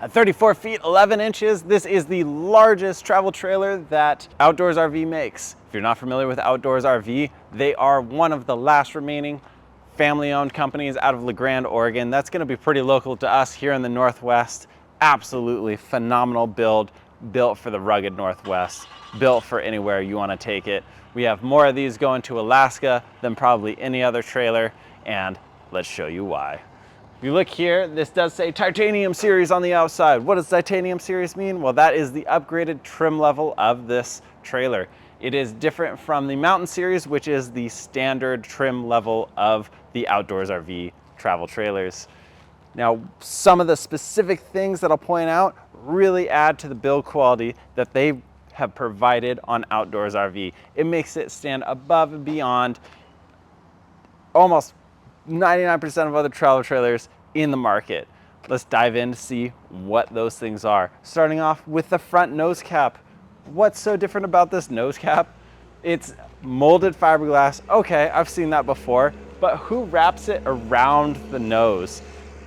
At 34 feet 11 inches, this is the largest travel trailer that Outdoors RV makes. If you're not familiar with Outdoors RV, they are one of the last remaining family-owned companies out of La Grande, Oregon. That's going to be pretty local to us here in the Northwest. Absolutely phenomenal build, built for the rugged Northwest, built for anywhere you want to take it. We have more of these going to Alaska than probably any other trailer, and let's show you why. If you look here, this does say Titanium Series on the outside. What does Titanium Series mean? Well, that is the upgraded trim level of this trailer. It is different from the Mountain Series, which is the standard trim level of the Outdoors RV travel trailers. Now, some of the specific things that I'll point out really add to the build quality that they have provided on Outdoors RV. It makes it stand above and beyond almost 99% of other travel trailers in the market. Let's dive in to see what those things are. Starting off with the front nose cap. What's so different about this nose cap? It's molded fiberglass. Okay, I've seen that before, but who wraps it around the nose?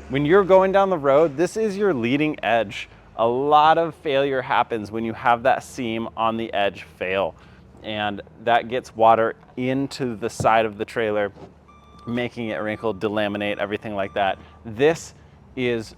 When you're going down the road, this is your leading edge. A lot of failure happens when you have that seam on the edge fail, and that gets water into the side of the trailer, making it wrinkled, delaminate, everything like that. This is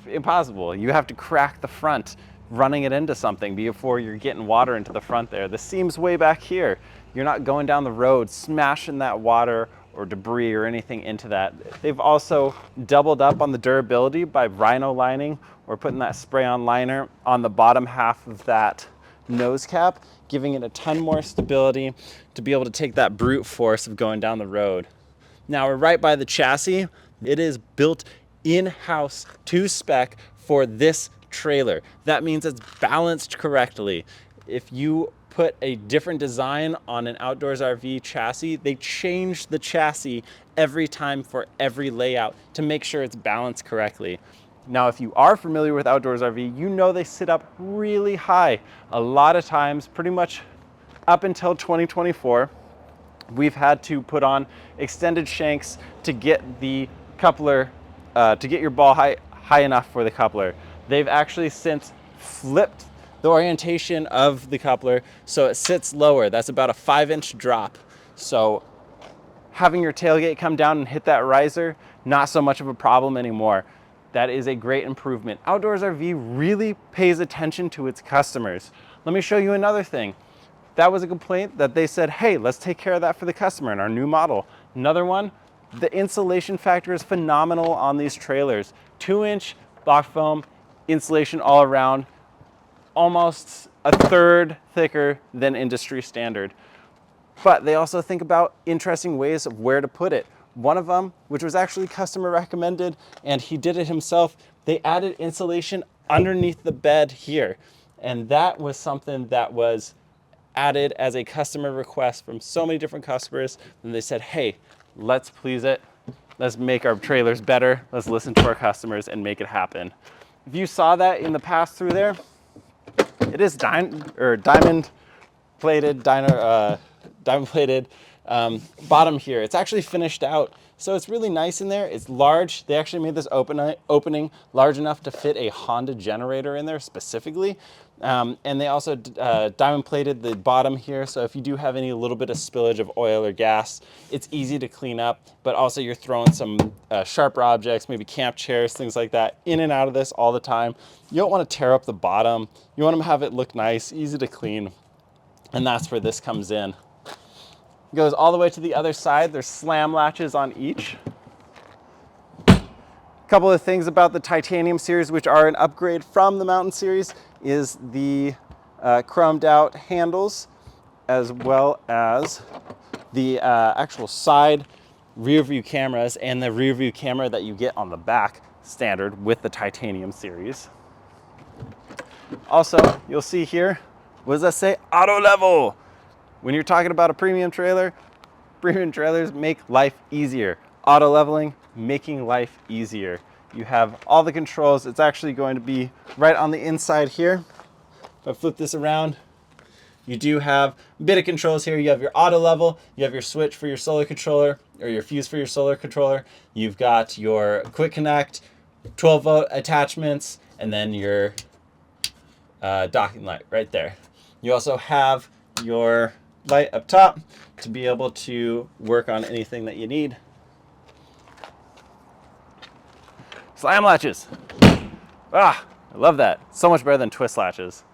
impossible. You have to crack the front running it into something before you're getting water into the front there. The seam's way back here. You're not going down the road smashing that water or debris or anything into that. They've also doubled up on the durability by rhino lining or putting that spray-on liner on the bottom half of that nose cap, giving it a ton more stability to be able to take that brute force of going down the road. Now we're right by the chassis. It is built in-house to spec for this trailer. That means it's balanced correctly. If you put a different design on an Outdoors RV chassis, they change the chassis every time for every layout to make sure it's balanced correctly. Now, if you are familiar with Outdoors RV, you know they sit up really high. A lot of times, pretty much up until 2024, we've had to put on extended shanks to get the coupler, to get your ball high enough for the coupler. They've actually since flipped the orientation of the coupler so it sits lower. That's about a 5-inch drop. So having your tailgate come down and hit that riser, not so much of a problem anymore. That is a great improvement. Outdoors RV really pays attention to its customers. Let me show you another thing. That was a complaint that they said, hey, let's take care of that for the customer in our new model. Another one, the insulation factor is phenomenal on these trailers. 2-inch block foam insulation all around, almost a third thicker than industry standard. But they also think about interesting ways of where to put it. One of them, which was actually customer recommended, and he did it himself, they added insulation underneath the bed here. And that was something that was added as a customer request from so many different customers. And they said, hey, let's please it. Let's make our trailers better. Let's listen to our customers and make it happen. If you saw that in the pass through there, it is diamond plated bottom here. It's actually finished out. So it's really nice in there. It's large. They actually made this opening large enough to fit a Honda generator in there specifically. And they also diamond plated the bottom here. So if you do have any little bit of spillage of oil or gas, it's easy to clean up, but also you're throwing some sharper objects, maybe camp chairs, things like that, in and out of this all the time. You don't want to tear up the bottom. You want to have it look nice, easy to clean. And that's where this comes in. It goes all the way to the other side. There's slam latches on each. A couple of things about the Titanium Series, which are an upgrade from the Mountain Series, is the chromed out handles, as well as the actual side rear view cameras and the rear view camera that you get on the back standard with the Titanium Series. Also, you'll see here, what does that say? Auto level. When you're talking about a premium trailer, premium trailers make life easier. Auto leveling, making life easier. You have all the controls. It's actually going to be right on the inside here. If I flip this around, you do have a bit of controls here. You have your auto level, you have your switch for your solar controller, or your fuse for your solar controller. You've got your quick connect, 12-volt attachments, and then your docking light right there. You also have your light up top to be able to work on anything that you need. Slam latches. Ah, I love that. So much better than twist latches.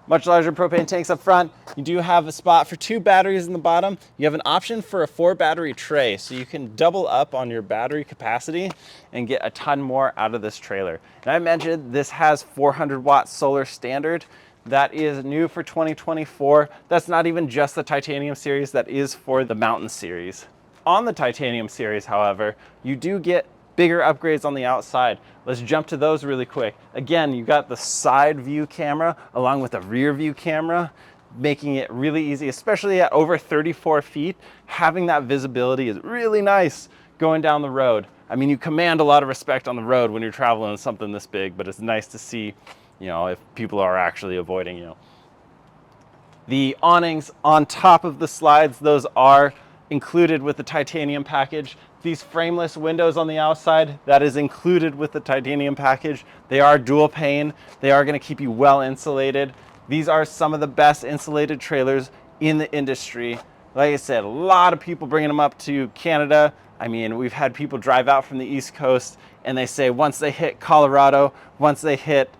Much larger propane tanks up front. You do have a spot for 2 batteries in the bottom. You have an option for a 4 battery tray, so you can double up on your battery capacity and get a ton more out of this trailer. And I mentioned this has 400 watt solar standard. That is new for 2024. That's not even just the Titanium series, that is for the Mountain series. On the Titanium series, however, you do get bigger upgrades on the outside. Let's jump to those really quick. Again, you got the side view camera along with a rear view camera, making it really easy, especially at over 34 feet. Having that visibility is really nice going down the road. I mean, you command a lot of respect on the road when you're traveling something this big, but it's nice to see, you know, if people are actually avoiding you. The awnings on top of the slides, those are included with the Titanium package. These frameless windows on the outside, that is included with the Titanium package. They are dual pane. They are going to keep you well insulated. These are some of the best insulated trailers in the industry. Like I said, a lot of people bringing them up to Canada. I mean, we've had people drive out from the East Coast and they say once they hit Colorado, once they hit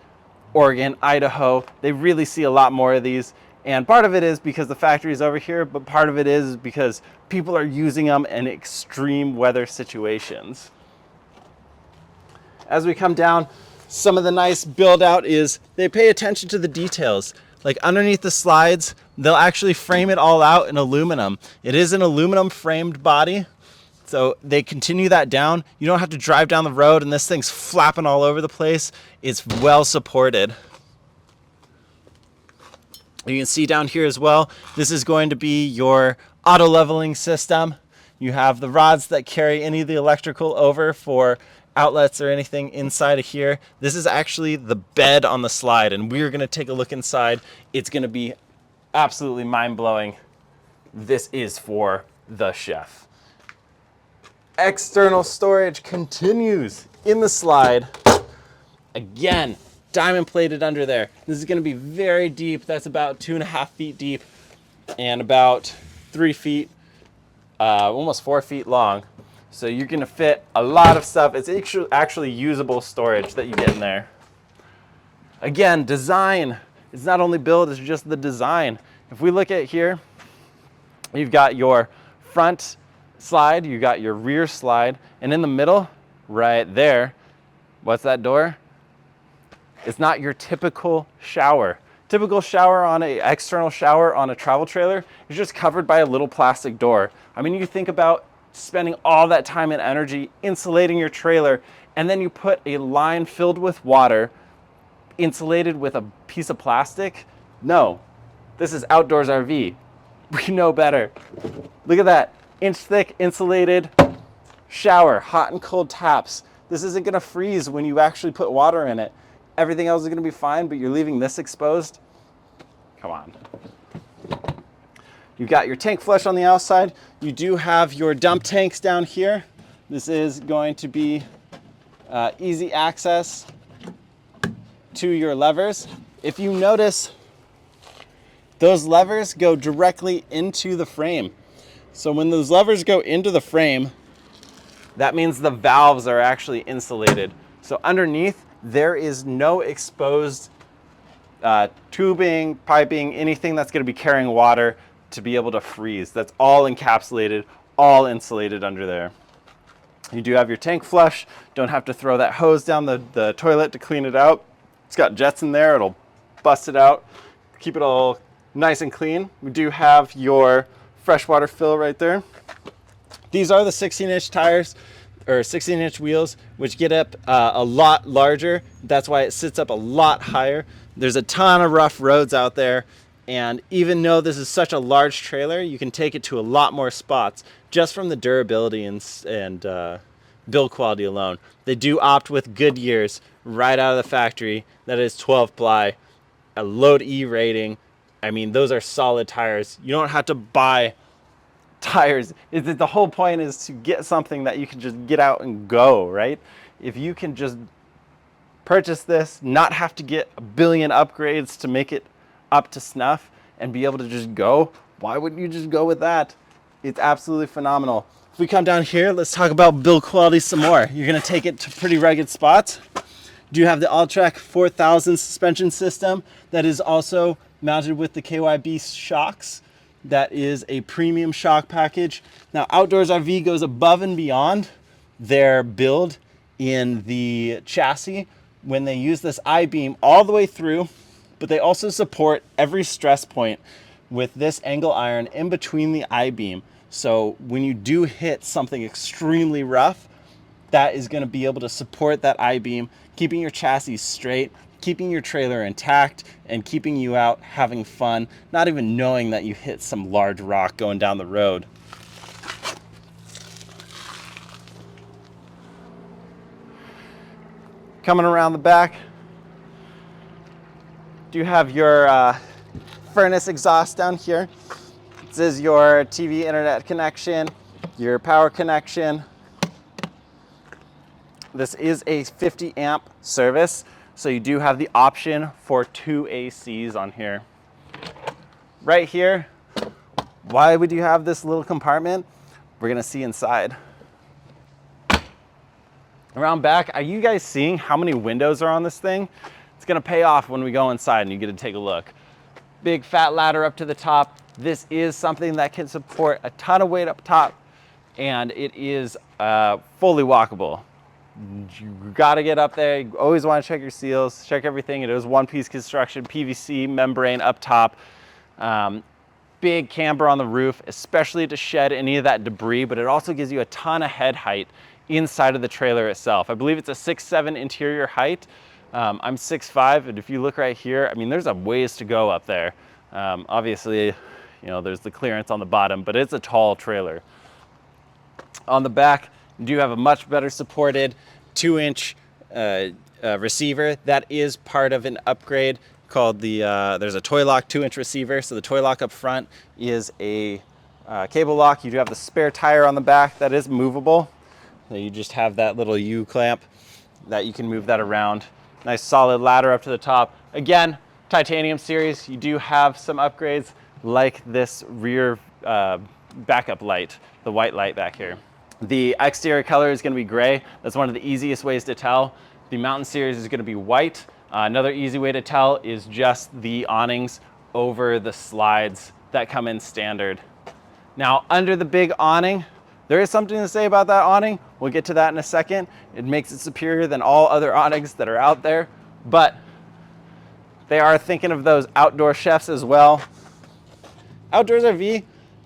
Oregon, Idaho, they really see a lot more of these. And part of it is because the factory is over here, but part of it is because people are using them in extreme weather situations. As we come down, some of the nice build out is they pay attention to the details. Like underneath the slides, they'll actually frame it all out in aluminum. It is an aluminum framed body, so they continue that down. You don't have to drive down the road and this thing's flapping all over the place. It's well supported. You can see down here as well, this is going to be your auto leveling system. You have the rods that carry any of the electrical over for outlets or anything inside of here. This is actually the bed on the slide, and we're gonna take a look inside. It's gonna be absolutely mind-blowing. This is for the chef. External storage continues in the slide. Again, diamond plated under there. This is going to be very deep. That's about 2.5 feet deep and about 3 feet, almost 4 feet long. So you're going to fit a lot of stuff. It's actually usable storage that you get in there. Again, design. It's not only build, it's just the design. If we look at here, you've got your front slide, you got your rear slide, and in the middle, right there, what's that door? It's not your typical shower. Typical shower on a external shower on a travel trailer is just covered by a little plastic door. I mean, you think about spending all that time and energy insulating your trailer, and then you put a line filled with water insulated with a piece of plastic. No, this is Outdoors RV. We know better. Look at that, inch thick insulated shower, hot and cold taps. This isn't gonna freeze when you actually put water in it. Everything else is going to be fine, but you're leaving this exposed? Come on. You've got your tank flush on the outside. You do have your dump tanks down here. This is going to be easy access to your levers. If you notice, those levers go directly into the frame. So when those levers go into the frame, that means the valves are actually insulated. So underneath, there is no exposed tubing, piping, anything that's going to be carrying water to be able to freeze. That's all encapsulated, all insulated under there. You do have your tank flush. Don't have to throw that hose down the toilet to clean it out. It's got jets in there. It'll bust it out, keep it all nice and clean. We do have your freshwater fill right there. These are the 16-inch tires, or 16-inch wheels, which get up a lot larger. That's why it sits up a lot higher. There's a ton of rough roads out there, and even though this is such a large trailer, you can take it to a lot more spots just from the durability and build quality alone. They do opt with Goodyears right out of the factory. That is 12 ply, a load E rating. I mean, those are solid tires. You don't have to buy tires. The whole point is to get something that you can just get out and go, right? If you can just purchase this, not have to get a billion upgrades to make it up to snuff, and be able to just go, why wouldn't you just go with that? It's absolutely phenomenal. If we come down here, let's talk about build quality some more. You're gonna take it to pretty rugged spots. You have the All-Track 4000 suspension system that is also mounted with the KYB shocks. That is a premium shock package. Now, Outdoors RV goes above and beyond their build in the chassis when they use this I-beam all the way through, but they also support every stress point with this angle iron in between the I-beam. So when you do hit something extremely rough, that is going to be able to support that I-beam, keeping your chassis straight, keeping your trailer intact, and keeping you out having fun, not even knowing that you hit some large rock going down the road. Coming around the back, you have your furnace exhaust down here. This is your TV internet connection, your power connection. This is a 50 amp service, so you do have the option for 2 ACs on here. Right here, why would you have this little compartment? We're gonna see inside. Around back, are you guys seeing how many windows are on this thing? It's gonna pay off when we go inside and you get to take a look. Big fat ladder up to the top. This is something that can support a ton of weight up top, and it is fully walkable. You gotta get up there. You always wanna check your seals, check everything. It is one-piece construction, PVC membrane up top. Big camber on the roof, especially to shed any of that debris, but it also gives you a ton of head height inside of the trailer itself. I believe it's a 6'7" interior height. I'm 6'5", and if you look right here, I mean, there's a ways to go up there. Obviously, you know, there's the clearance on the bottom, but it's a tall trailer. On the back, you do have a much better supported 2-inch receiver. That is part of an upgrade called the, there's a toy lock 2-inch receiver. So the toy lock up front is a cable lock. You do have the spare tire on the back that is movable. So you just have that little U clamp that you can move that around. Nice solid ladder up to the top. Again, titanium series, you do have some upgrades like this rear backup light, the white light back here. The exterior color is gonna be gray. That's one of the easiest ways to tell. The Mountain series is gonna be white. Another easy way to tell is just the awnings over the slides that come in standard. Now, under the big awning, there is something to say about that awning. We'll get to that in a second. It makes it superior than all other awnings that are out there, but they are thinking of those outdoor chefs as well. Outdoors RV,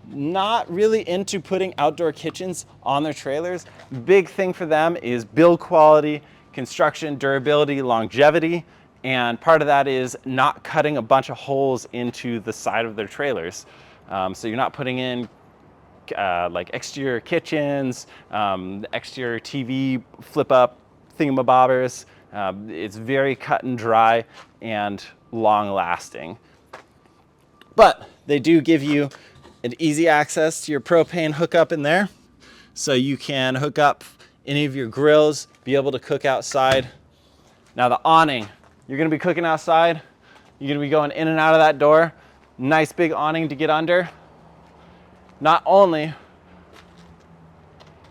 not really into putting outdoor kitchens on their trailers. Big thing for them is build quality, construction, durability, longevity, and part of that is not cutting a bunch of holes into the side of their trailers. So you're not putting in like exterior kitchens, exterior TV flip up thingamabobbers. It's very cut and dry and long lasting. But they do give you an easy access to your propane hookup in there. So you can hook up any of your grills, be able to cook outside. Now the awning, you're gonna be cooking outside. You're gonna be going in and out of that door. Nice big awning to get under. Not only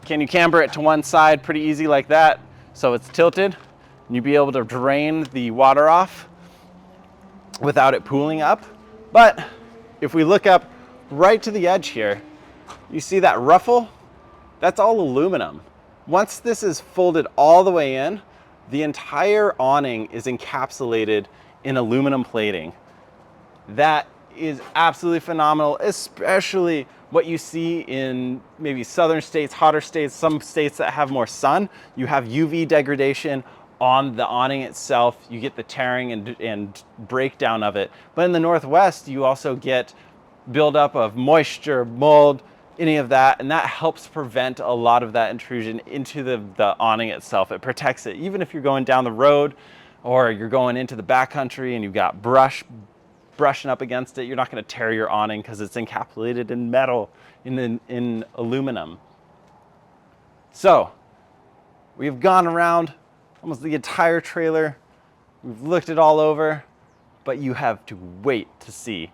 can you camber it to one side pretty easy like that, so it's tilted, and you'll be able to drain the water off without it pooling up. But if we look up right to the edge here, you see that ruffle? That's all aluminum. Once this is folded all the way in, the entire awning is encapsulated in aluminum plating. That is absolutely phenomenal, especially what you see in maybe southern states, hotter states, some states that have more sun. You have UV degradation on the awning itself. You get the tearing and breakdown of it. But in the Northwest, you also get buildup of moisture, mold, any of that, and that helps prevent a lot of that intrusion into the awning itself. It protects it. Even if you're going down the road or you're going into the backcountry and you've got brushing up against it, you're not going to tear your awning because it's encapsulated in metal, in aluminum. So we've gone around almost the entire trailer. We've looked it all over, but you have to wait to see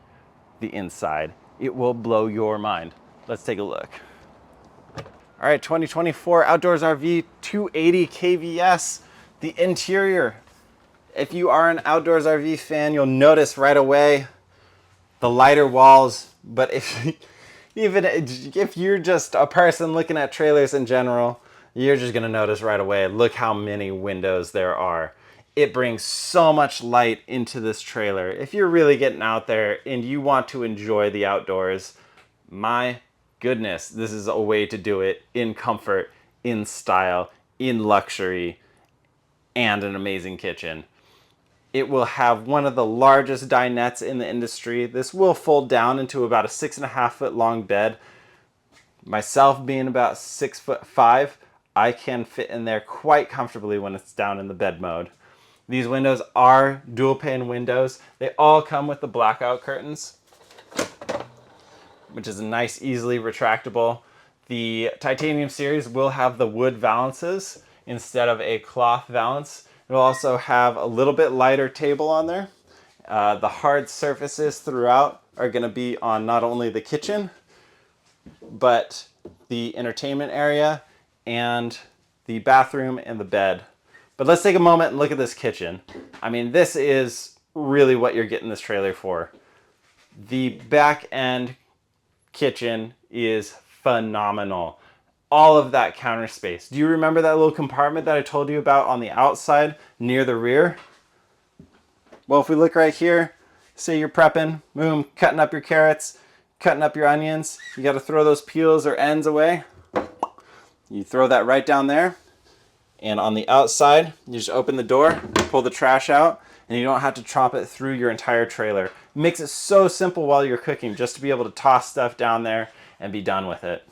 the inside. It will blow your mind. Let's take a look. All right, 2024 Outdoors RV 280 KVS, the interior. If you are an Outdoors RV fan, you'll notice right away the lighter walls, but even if you're just a person looking at trailers in general, you're just gonna notice right away, look how many windows there are. It brings so much light into this trailer. If you're really getting out there and you want to enjoy the outdoors, my goodness, this is a way to do it in comfort, in style, in luxury, and an amazing kitchen. It will have one of the largest dinettes in the industry. This will fold down into about a 6.5-foot long bed. Myself being about 6'5", I can fit in there quite comfortably when it's down in the bed mode. These windows are dual pane windows. They all come with the blackout curtains, which is nice, easily retractable. The titanium series will have the wood valances instead of a cloth valance. It will also have a little bit lighter table on there. The hard surfaces throughout are going to be on not only the kitchen, but the entertainment area and the bathroom and the bed. But let's take a moment and look at this kitchen. I mean, this is really what you're getting this trailer for. The back end kitchen is phenomenal. All of that counter space. Do you remember that little compartment that I told you about on the outside near the rear? Well, if we look right here, say you're prepping, boom, cutting up your carrots, cutting up your onions, you got to throw those peels or ends away. You throw that right down there. And on the outside, you just open the door, pull the trash out, and you don't have to chomp it through your entire trailer. It makes it so simple while you're cooking, just to be able to toss stuff down there and be done with it.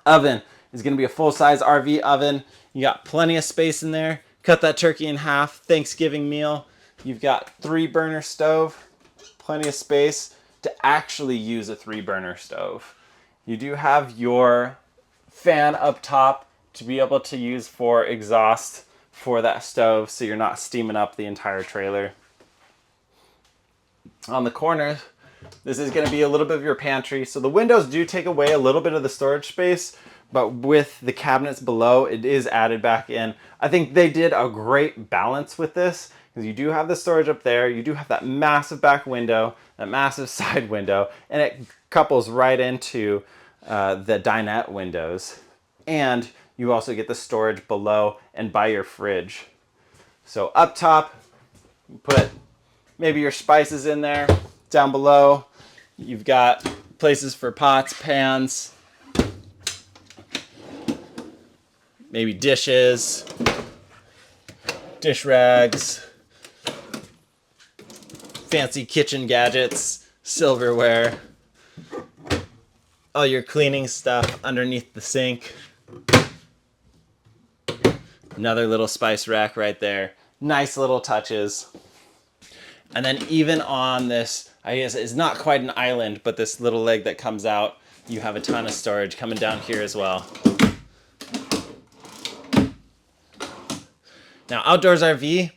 Oven is going to be a full-size RV oven. You got plenty of space in there. Cut that turkey in half, Thanksgiving meal. You've got 3-burner stove, plenty of space to actually use a 3-burner stove. You do have your fan up top to be able to use for exhaust for that stove, so you're not steaming up the entire trailer. On the corner, this is going to be a little bit of your pantry. So the windows do take away a little bit of the storage space, but with the cabinets below, it is added back in. I think they did a great balance with this, because you do have the storage up there, you do have that massive back window, that massive side window, and it couples right into the dinette windows. And you also get the storage below and by your fridge. So up top, you put maybe your spices in there. Down below, you've got places for pots, pans, maybe dishes, dish rags, fancy kitchen gadgets, silverware, all your cleaning stuff underneath the sink. Another little spice rack right there. Nice little touches. And then even on this, I guess it's not quite an island, but this little leg that comes out, you have a ton of storage coming down here as well. Now, Outdoors RV,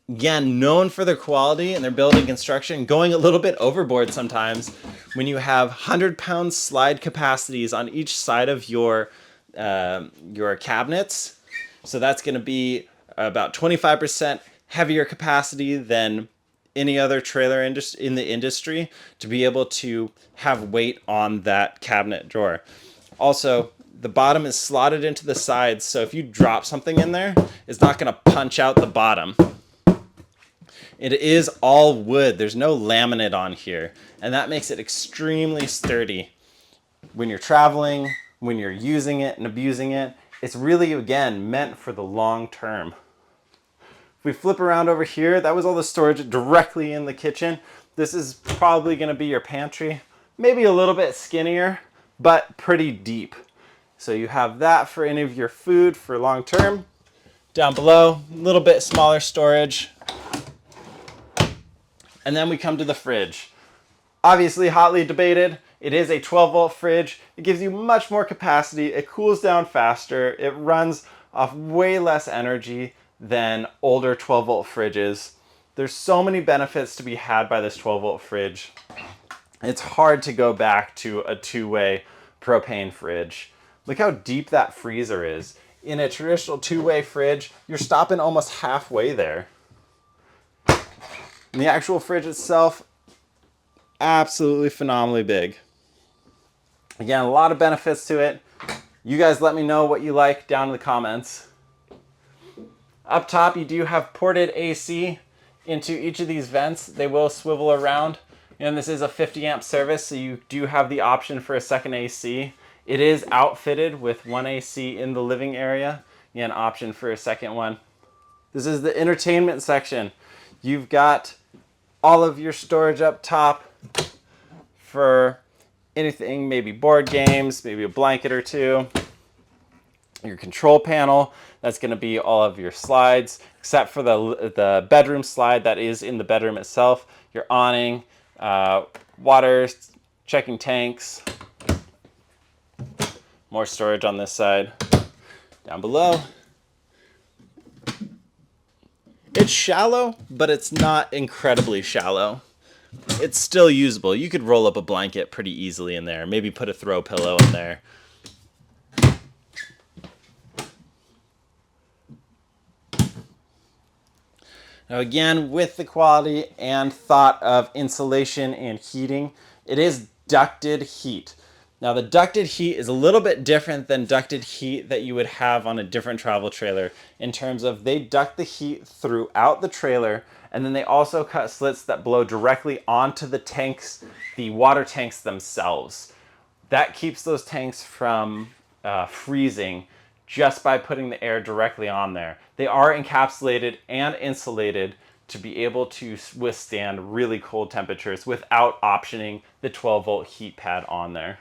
again, known for their quality and their building construction, going a little bit overboard sometimes. When you have 100-pound slide capacities on each side of your cabinets, so that's going to be about 25% heavier capacity than any other trailer in the industry to be able to have weight on that cabinet drawer. Also, the bottom is slotted into the sides, so if you drop something in there, it's not going to punch out the bottom. It is all wood. There's no laminate on here, and that makes it extremely sturdy. When you're traveling, when you're using it and abusing it, it's really, again, meant for the long term. If we flip around over here, that was all the storage directly in the kitchen. This is probably going to be your pantry. Maybe a little bit skinnier, but pretty deep. So you have that for any of your food for long term. Down below, a little bit smaller storage. And then we come to the fridge. Obviously hotly debated. It is a 12-volt fridge. It gives you much more capacity. It cools down faster. It runs off way less energy than older 12-volt fridges. There's so many benefits to be had by this 12-volt fridge. It's hard to go back to a two-way propane fridge. Look how deep that freezer is. In a traditional two-way fridge, you're stopping almost halfway there. And the actual fridge itself, absolutely phenomenally big. Again, a lot of benefits to it. You guys let me know what you like down in the comments. Up top, you do have ported AC into each of these vents. They will swivel around. And this is a 50 amp service, so you do have the option for a second AC. It is outfitted with one AC in the living area and an option for a second one. This is the entertainment section. You've got all of your storage up top for anything, maybe board games, maybe a blanket or two. Your control panel, that's going to be all of your slides, except for the bedroom slide that is in the bedroom itself. Your awning, water, checking tanks, more storage on this side. Down below, it's shallow, but it's not incredibly shallow. It's still usable. You could roll up a blanket pretty easily in there, maybe put a throw pillow in there. Now again, with the quality and thought of insulation and heating, it is ducted heat. Now the ducted heat is a little bit different than ducted heat that you would have on a different travel trailer in terms of they duct the heat throughout the trailer, and then they also cut slits that blow directly onto the tanks, the water tanks themselves. That keeps those tanks from freezing just by putting the air directly on there. They are encapsulated and insulated to be able to withstand really cold temperatures without optioning the 12-volt heat pad on there.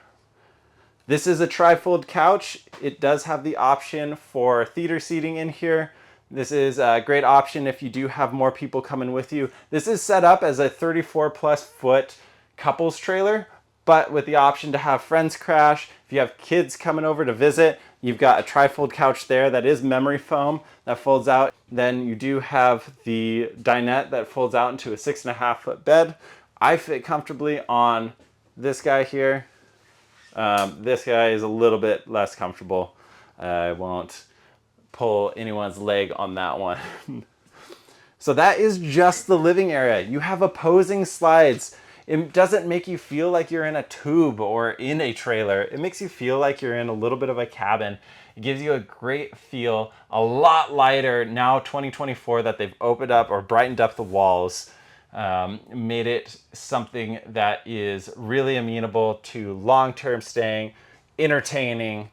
This is a trifold couch. It does have the option for theater seating in here. This is a great option if you do have more people coming with you. This is set up as a 34+ foot couples trailer, but with the option to have friends crash. If you have kids coming over to visit, you've got a trifold couch there that is memory foam that folds out. Then you do have the dinette that folds out into a 6.5 foot bed. I fit comfortably on this guy here. This guy is a little bit less comfortable. I won't pull anyone's leg on that one. So that is just the living area. You have opposing slides. It doesn't make you feel like you're in a tube or in a trailer. It makes you feel like you're in a little bit of a cabin. It gives you a great feel, a lot lighter now 2024 that they've opened up or brightened up the walls. Made it something that is really amenable to long-term staying, entertaining,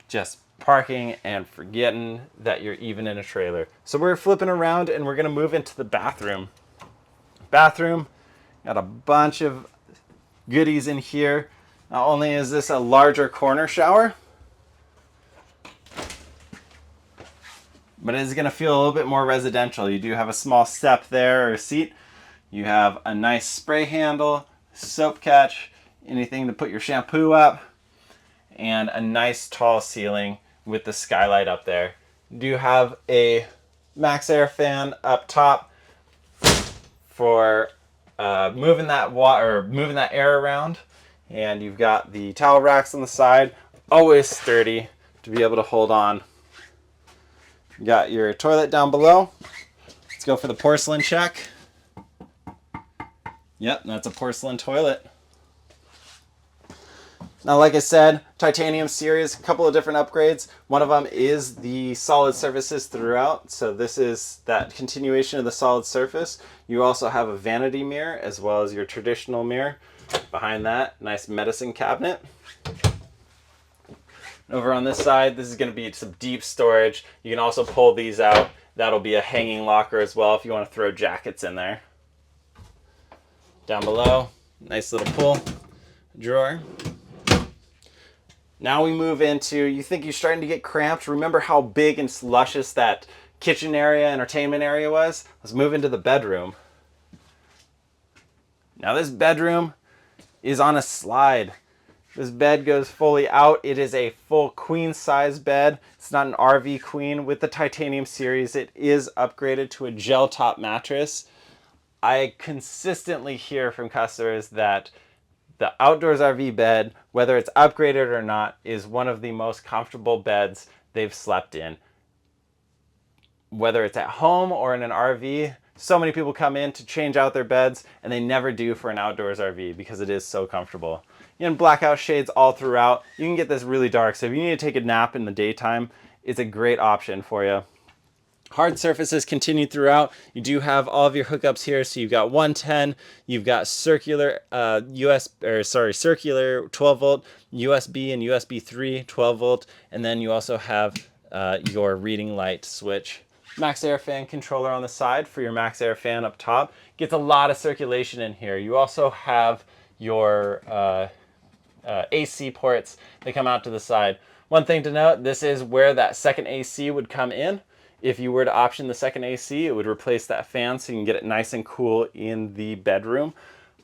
just parking and forgetting that you're even in a trailer. So we're flipping around and we're gonna move into the bathroom. Bathroom, got a bunch of goodies in here. Not only is this a larger corner shower, but it is gonna feel a little bit more residential. You do have a small step there or a seat. You have a nice spray handle, soap catch, anything to put your shampoo up, and a nice tall ceiling with the skylight up there. You do have a max air fan up top for moving that air around, and you've got the towel racks on the side, always sturdy to be able to hold on. You got your toilet down below. Let's go for the porcelain check. Yep, that's a porcelain toilet. Now, like I said, titanium series, a couple of different upgrades. One of them is the solid surfaces throughout. So this is that continuation of the solid surface. You also have a vanity mirror as well as your traditional mirror. Behind that, nice medicine cabinet. Over on this side, this is going to be some deep storage. You can also pull these out. That'll be a hanging locker as well if you want to throw jackets in there. Down below, nice little pull drawer. Now we move into, you think you're starting to get cramped. Remember how big and luscious that kitchen area, entertainment area was? Let's move into the bedroom. Now this bedroom is on a slide. This bed goes fully out. It is a full queen size bed. It's not an RV queen. With the titanium series, it is upgraded to a gel top mattress. I consistently hear from customers that the Outdoors RV bed, whether it's upgraded or not, is one of the most comfortable beds they've slept in. Whether it's at home or in an RV, so many people come in to change out their beds and they never do for an Outdoors RV because it is so comfortable. And blackout shades all throughout. You can get this really dark, so if you need to take a nap in the daytime, it's a great option for you. Hard surfaces continue throughout. You do have all of your hookups here. So you've got 110, you've got circular circular 12 volt, USB and USB 3 12 volt, and then you also have your reading light switch. Max Air fan controller on the side for your Max Air fan up top. Gets a lot of circulation in here. You also have your AC ports that come out to the side. One thing to note, this is where that second AC would come in. If you were to option the second AC, it would replace that fan so you can get it nice and cool in the bedroom.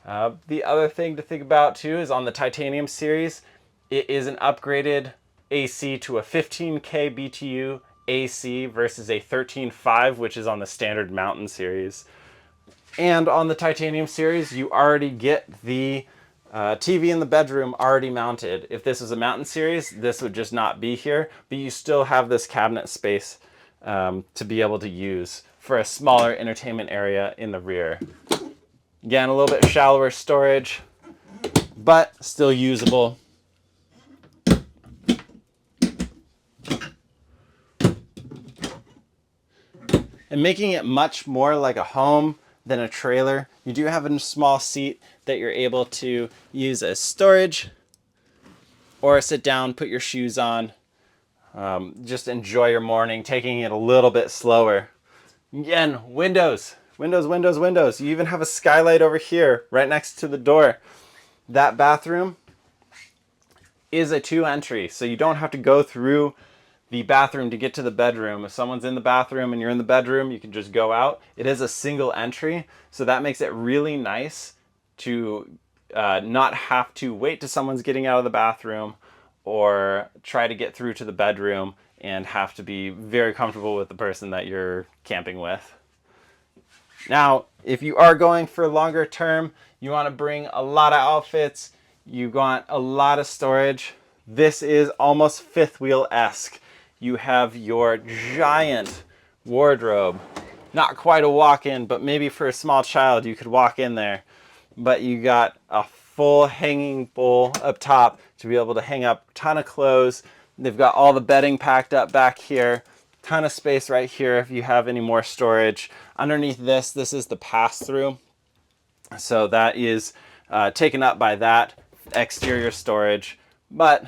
The other thing to think about too is on the titanium series, it is an upgraded AC to a 15K BTU AC versus a 13.5, which is on the standard mountain series. And on the titanium series, you already get the TV in the bedroom already mounted. If this was a mountain series, this would just not be here, but you still have this cabinet space to be able to use for a smaller entertainment area in the rear. Again, a little bit shallower storage, but still usable. And making it much more like a home than a trailer, you do have a small seat that you're able to use as storage or sit down, put your shoes on, just enjoy your morning, taking it a little bit slower. Again, windows. You even have a skylight over here right next to the door. That bathroom is a 2 entry, so you don't have to go through the bathroom to get to the bedroom. If someone's in the bathroom and you're in the bedroom, you can just go out. It is a single entry, so that makes it really nice to not have to wait till someone's getting out of the bathroom or try to get through to the bedroom and have to be very comfortable with the person that you're camping with. Now, if you are going for longer term, you want to bring a lot of outfits, you want a lot of storage, this is almost fifth wheel-esque. You have your giant wardrobe. Not quite a walk-in, but maybe for a small child you could walk in there. But you got a full hanging bowl up top to be able to hang up a ton of clothes. They've got all the bedding packed up back here. Ton of space right here if you have any more storage. Underneath this is the pass-through. So that is taken up by that exterior storage. But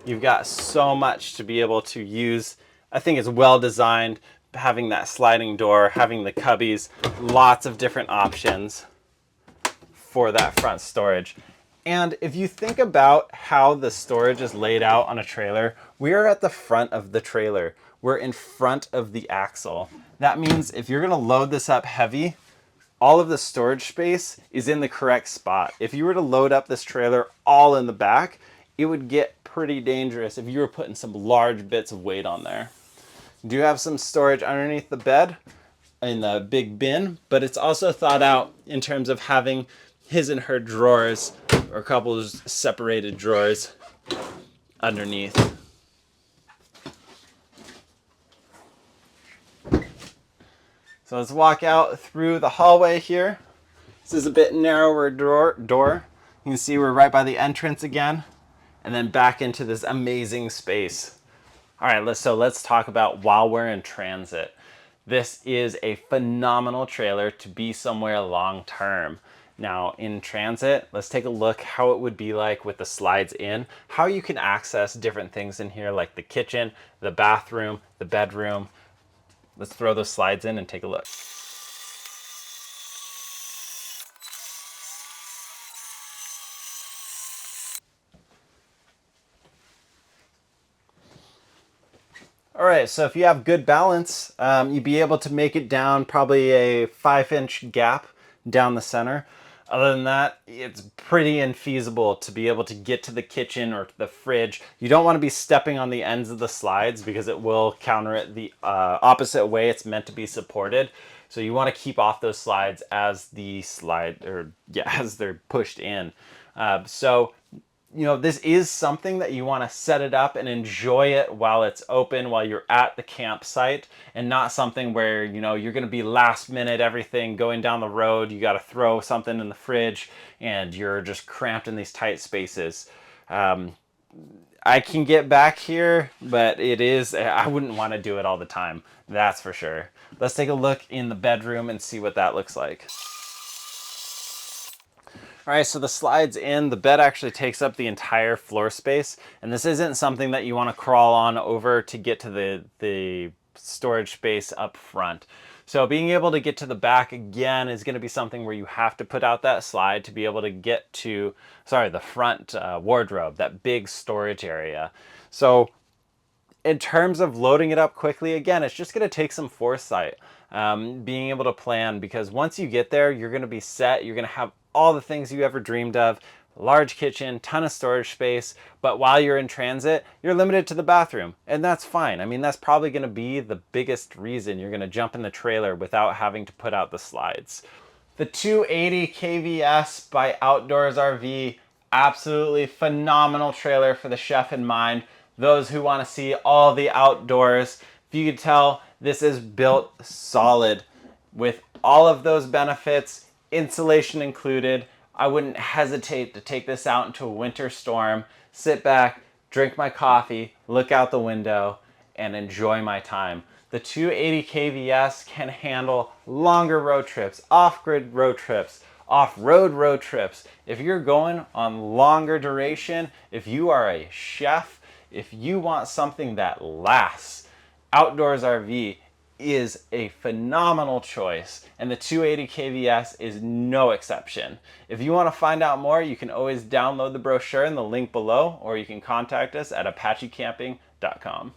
you've got so much to be able to use. I think it's well designed, having that sliding door, having the cubbies, lots of different options for that front storage. And if you think about how the storage is laid out on a trailer, we are at the front of the trailer. We're in front of the axle. That means if you're gonna load this up heavy, all of the storage space is in the correct spot. If you were to load up this trailer all in the back, it would get pretty dangerous if you were putting some large bits of weight on there. You do have some storage underneath the bed in the big bin, but it's also thought out in terms of having his and her drawers or a couple of separated drawers underneath. So let's walk out through the hallway here. This is a bit narrower door. You can see we're right by the entrance again, and then back into this amazing space. All right, let's talk about while we're in transit. This is a phenomenal trailer to be somewhere long term. Now in transit, let's take a look how it would be like with the slides in, how you can access different things in here like the kitchen, the bathroom, the bedroom. Let's throw those slides in and take a look. All right, so if you have good balance, you'd be able to make it down probably a 5-inch gap down the center. Other than that, it's pretty infeasible to be able to get to the kitchen or to the fridge. You don't want to be stepping on the ends of the slides because it will counter it the opposite way it's meant to be supported. So you want to keep off those slides as the as they're pushed in. So this is something that you want to set it up and enjoy it while it's open, while you're at the campsite, and not something where, you're going to be last minute, everything going down the road. You got to throw something in the fridge and you're just cramped in these tight spaces. I can get back here, but I wouldn't want to do it all the time. That's for sure. Let's take a look in the bedroom and see what that looks like. All right, so the slide's in. The bed actually takes up the entire floor space, and this isn't something that you want to crawl on over to get to the storage space up front. So being able to get to the back again is going to be something where you have to put out that slide to be able to get to, the front wardrobe, that big storage area. So in terms of loading it up quickly, again, it's just going to take some foresight, being able to plan, because once you get there, you're going to be set. You're going to have all the things you ever dreamed of, large kitchen, ton of storage space, but while you're in transit, you're limited to the bathroom, and that's fine. I mean, that's probably going to be the biggest reason you're going to jump in the trailer without having to put out the slides. The 280 kVS by Outdoors RV, absolutely phenomenal trailer for the chef in mind. Those who want to see all the outdoors. If you could tell, this is built solid with all of those benefits, insulation included. I wouldn't hesitate to take this out into a winter storm, sit back, drink my coffee, look out the window, and enjoy my time. The 280 kVS can handle longer road trips, off-grid road trips, off-road road trips. If you're going on longer duration, if you are a chef, if you want something that lasts, Outdoors RV is a phenomenal choice, and the 280 kVS is no exception. If you want to find out more, you can always download the brochure in the link below, or you can contact us at apachecamping.com.